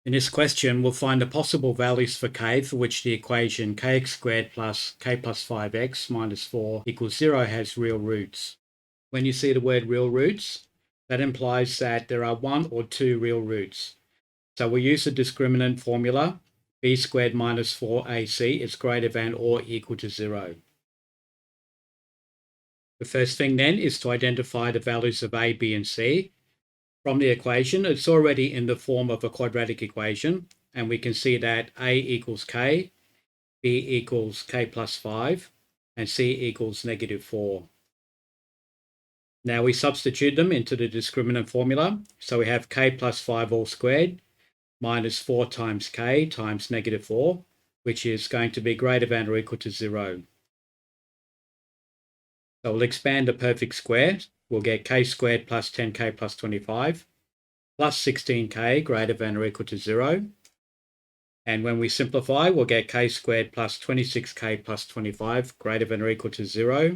In this question, we'll find the possible values for k for which the equation kx squared plus k plus 5x minus 4 equals 0 has real roots. When you see the word real roots, that implies that there are one or two real roots. So we'll use the discriminant formula, b squared minus 4ac is greater than or equal to 0. The first thing then is to identify the values of a, b, and c. From the equation, it's already in the form of a quadratic equation, and we can see that a equals k, b equals k plus 5, and c equals negative 4. Now we substitute them into the discriminant formula. So we have k plus 5 all squared minus 4 times k times negative 4, which is going to be greater than or equal to 0. So we'll expand the perfect square. We'll get k squared plus 10k plus 25 plus 16k greater than or equal to 0. And when we simplify, we'll get k squared plus 26k plus 25 greater than or equal to 0.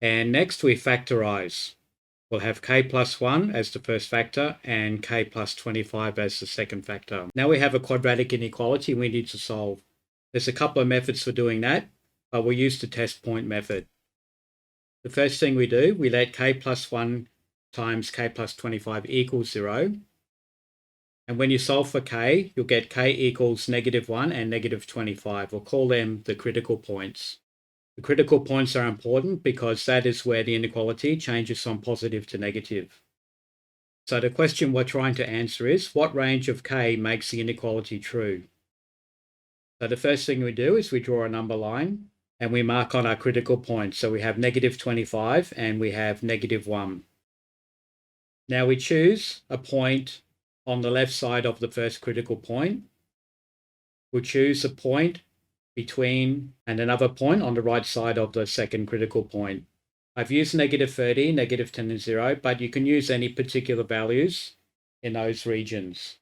And next we factorize. We'll have k plus 1 as the first factor and k plus 25 as the second factor. Now we have a quadratic inequality we need to solve. There's a couple of methods for doing that, but we'll use the test point method. The first thing we do, we let k plus 1 times k plus 25 equals 0. And when you solve for k, you'll get k equals negative 1 and negative 25. We'll call them the critical points. The critical points are important because that is where the inequality changes from positive to negative. So the question we're trying to answer is, what range of k makes the inequality true? So the first thing we do is we draw a number line and we mark on our critical points. So we have negative 25 and we have negative 1. Now we choose a point on the left side of the first critical point. We'll choose a point between and another point on the right side of the second critical point. I've used negative 30, negative 10, and 0, but you can use any particular values in those regions.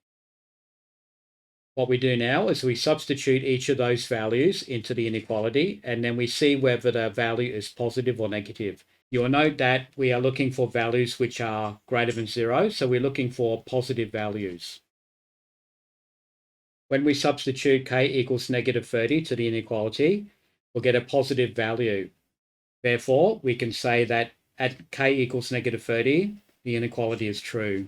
What we do now is we substitute each of those values into the inequality, and then we see whether the value is positive or negative. You'll note that we are looking for values which are greater than 0, so we're looking for positive values. When we substitute k equals negative 30 to the inequality, we'll get a positive value. Therefore, we can say that at k equals negative 30, the inequality is true.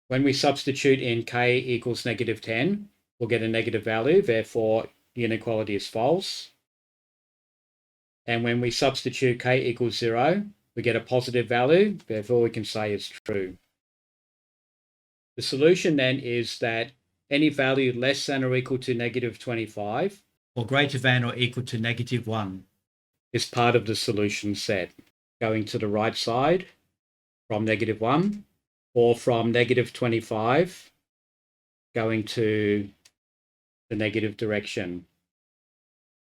When we substitute in k equals negative 10, we'll get a negative value. Therefore, the inequality is false. And when we substitute k equals 0, we get a positive value. Therefore, we can say it's true. The solution then is that any value less than or equal to negative 25 or greater than or equal to negative 1 is part of the solution set. Going to the right side from negative 1 or from negative 25 going to the negative direction.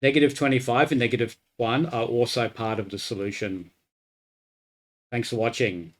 Negative 25 and negative 1 are also part of the solution. Thanks for watching.